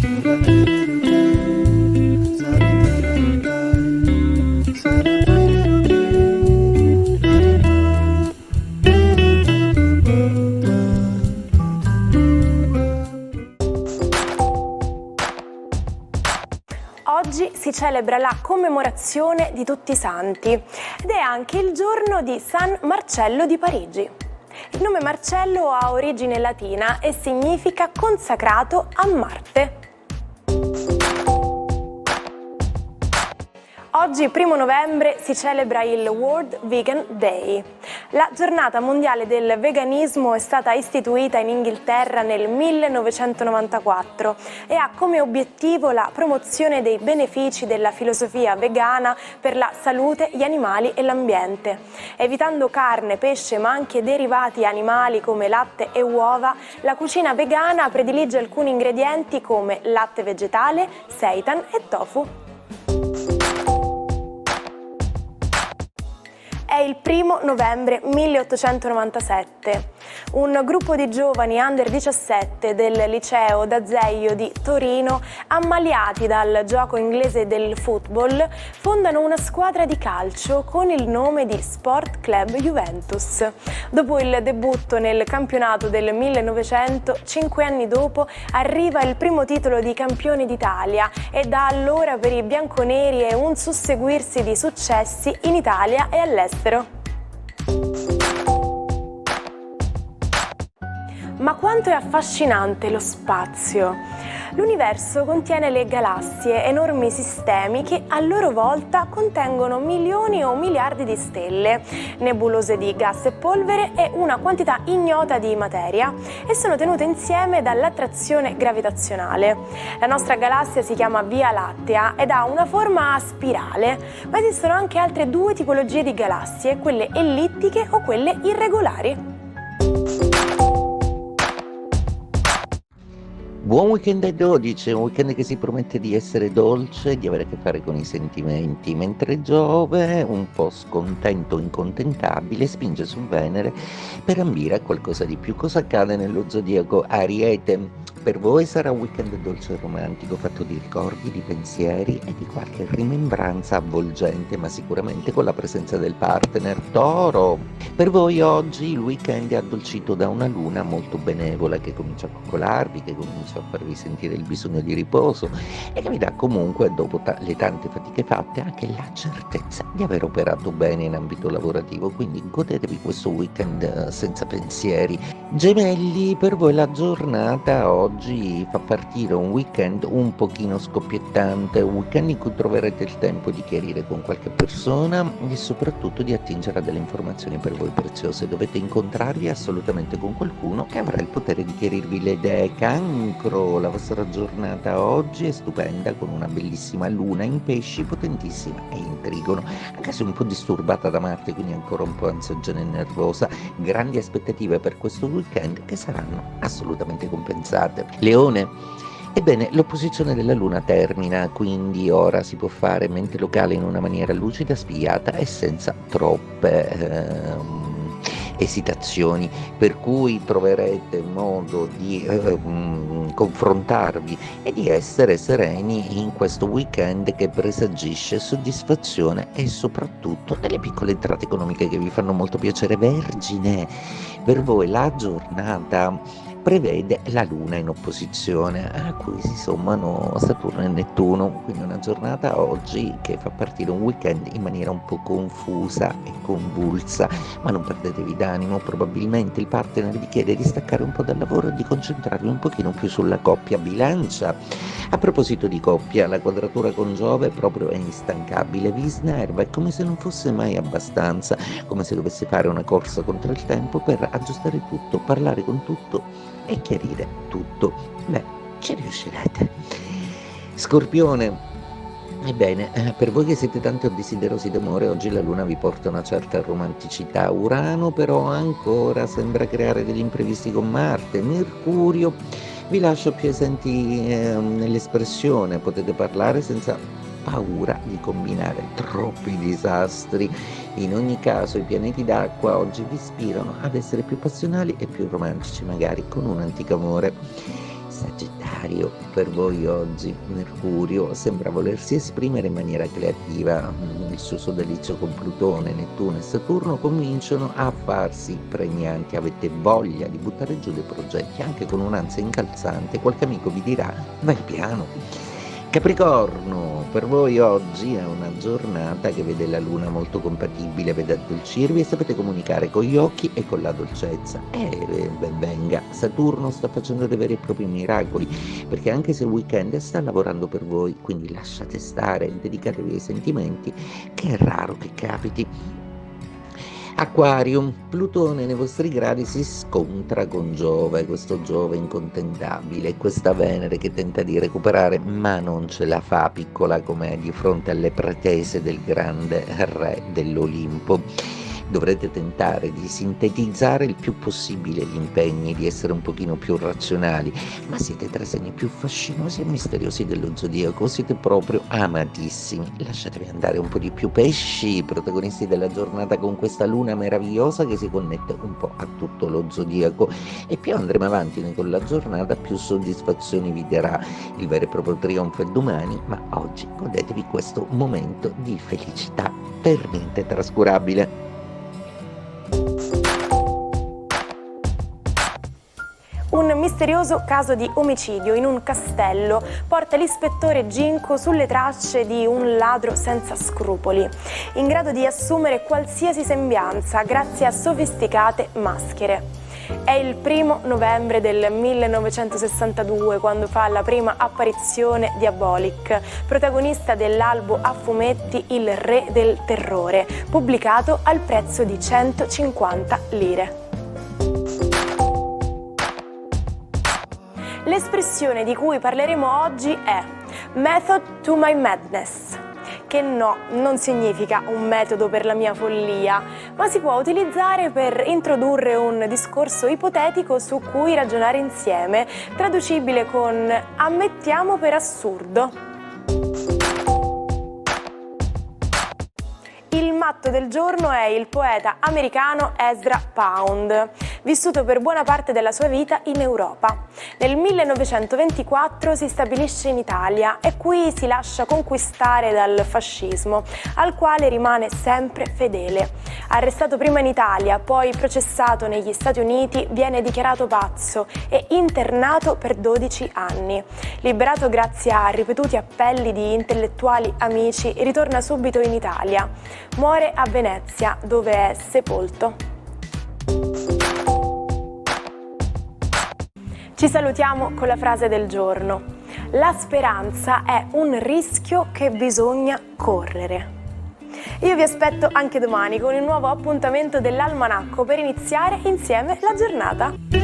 Oggi si celebra la commemorazione di tutti i santi ed è anche il giorno di San Marcello di Parigi. Il nome Marcello ha origine latina e significa consacrato a Marte. Oggi, 1 novembre, si celebra il World Vegan Day. La giornata mondiale del veganismo è stata istituita in Inghilterra nel 1994 e ha come obiettivo la promozione dei benefici della filosofia vegana per la salute, gli animali e l'ambiente. Evitando carne, pesce ma anche derivati animali come latte e uova, la cucina vegana predilige alcuni ingredienti come latte vegetale, seitan e tofu. È il 1 novembre 1897. Un gruppo di giovani under 17 del liceo d'Azeglio di Torino, ammaliati dal gioco inglese del football, fondano una squadra di calcio con il nome di Sport Club Juventus. Dopo il debutto nel campionato del 1900, 5 anni dopo, arriva il primo titolo di campioni d'Italia e da allora per i bianconeri è un susseguirsi di successi in Italia e all'estero. Ma quanto è affascinante lo spazio! L'universo contiene le galassie, enormi sistemi che a loro volta contengono milioni o miliardi di stelle, nebulose di gas e polvere e una quantità ignota di materia, e sono tenute insieme dall'attrazione gravitazionale. La nostra galassia si chiama Via Lattea ed ha una forma a spirale, ma esistono anche altre 2 tipologie di galassie, quelle ellittiche o quelle irregolari. Buon weekend ai 12, un weekend che si promette di essere dolce e di avere a che fare con i sentimenti, mentre Giove, un po' scontento, incontentabile, spinge su Venere per ambire a qualcosa di più. Cosa accade nello zodiaco Ariete? Per voi sarà un weekend dolce e romantico, fatto di ricordi, di pensieri e di qualche rimembranza avvolgente, ma sicuramente con la presenza del partner. Toro, per voi oggi il weekend è addolcito da una luna molto benevola che comincia a coccolarvi, che comincia a farvi sentire il bisogno di riposo e che vi dà comunque, dopo le tante fatiche fatte, anche la certezza di aver operato bene in ambito lavorativo, quindi godetevi questo weekend senza pensieri. Gemelli, per voi la giornata oggi fa partire un weekend un pochino scoppiettante, un weekend in cui troverete il tempo di chiarire con qualche persona e soprattutto di attingere a delle informazioni per voi preziose. Dovete incontrarvi assolutamente con qualcuno che avrà il potere di chiarirvi le idee. Cancro, la vostra giornata oggi è stupenda, con una bellissima luna in pesci, potentissima e in trigono, anche se un po' disturbata da Marte, quindi ancora un po' ansiogena e nervosa. Grandi aspettative per questo weekend che saranno assolutamente compensate. Leone, ebbene, l'opposizione della Luna termina, quindi ora si può fare mente locale in una maniera lucida, spigliata e senza troppe esitazioni, per cui troverete modo di confrontarvi e di essere sereni in questo weekend che presagisce soddisfazione e soprattutto delle piccole entrate economiche che vi fanno molto piacere. Vergine, per voi la giornata prevede la Luna in opposizione a cui si sommano Saturno e Nettuno, quindi una giornata oggi che fa partire un weekend in maniera un po' confusa e convulsa, ma non perdetevi d'animo, probabilmente il partner vi chiede di staccare un po' dal lavoro e di concentrarvi un pochino più sulla coppia. Bilancia, a proposito di coppia, la quadratura con Giove proprio è instancabile, vi snerva, è come se non fosse mai abbastanza, come se dovesse fare una corsa contro il tempo per aggiustare tutto, parlare con tutto e chiarire tutto. Beh, ci riuscirete. Scorpione, ebbene, per voi che siete tanto desiderosi d'amore, oggi la Luna vi porta una certa romanticità. Urano però ancora sembra creare degli imprevisti con Marte. Mercurio vi lascia più esenti nell'espressione, potete parlare senza paura di combinare troppi disastri. In ogni caso i pianeti d'acqua oggi vi ispirano ad essere più passionali e più romantici, magari con un antico amore. Sagittario, per voi oggi Mercurio sembra volersi esprimere in maniera creativa. Il suo sodalizio con Plutone, Nettuno e Saturno cominciano a farsi pregnanti. Avete voglia di buttare giù dei progetti, anche con un'ansia incalzante. Qualche amico vi dirà: vai piano. Capricorno, per voi oggi è una giornata che vede la luna molto compatibile, vede addolcirvi e sapete comunicare con gli occhi e con la dolcezza. Ben venga, Saturno sta facendo dei veri e propri miracoli, perché anche se il weekend sta lavorando per voi, quindi lasciate stare, dedicatevi ai sentimenti, che è raro che capiti. Aquarium, Plutone nei vostri gradi si scontra con Giove, questo Giove incontentabile, questa Venere che tenta di recuperare ma non ce la fa, piccola com'è di fronte alle pretese del grande re dell'Olimpo. Dovrete tentare di sintetizzare il più possibile gli impegni, di essere un pochino più razionali, ma siete tra i segni più fascinosi e misteriosi dello zodiaco, siete proprio amatissimi. Lasciatevi andare un po' di più, pesci, protagonisti della giornata con questa luna meravigliosa che si connette un po' a tutto lo zodiaco, e più andremo avanti con la giornata più soddisfazioni vi darà. Il vero e proprio trionfo è domani, ma oggi godetevi questo momento di felicità per niente trascurabile. Un misterioso caso di omicidio in un castello porta l'ispettore Ginko sulle tracce di un ladro senza scrupoli, in grado di assumere qualsiasi sembianza grazie a sofisticate maschere. È il 1° novembre del 1962 quando fa la prima apparizione Diabolik, protagonista dell'albo a fumetti Il Re del Terrore, pubblicato al prezzo di 150 lire. L'espressione di cui parleremo oggi è "method to my madness", che no, non significa un metodo per la mia follia, ma si può utilizzare per introdurre un discorso ipotetico su cui ragionare insieme, traducibile con "ammettiamo per assurdo". Il matto del giorno è il poeta americano Ezra Pound, vissuto per buona parte della sua vita in Europa. Nel 1924 si stabilisce in Italia e qui si lascia conquistare dal fascismo, al quale rimane sempre fedele. Arrestato prima in Italia, poi processato negli Stati Uniti, viene dichiarato pazzo e internato per 12 anni. Liberato grazie a ripetuti appelli di intellettuali amici, ritorna subito in Italia. Muore a Venezia, dove è sepolto. Ci salutiamo con la frase del giorno. La speranza è un rischio che bisogna correre. Io vi aspetto anche domani con il nuovo appuntamento dell'Almanacco per iniziare insieme la giornata.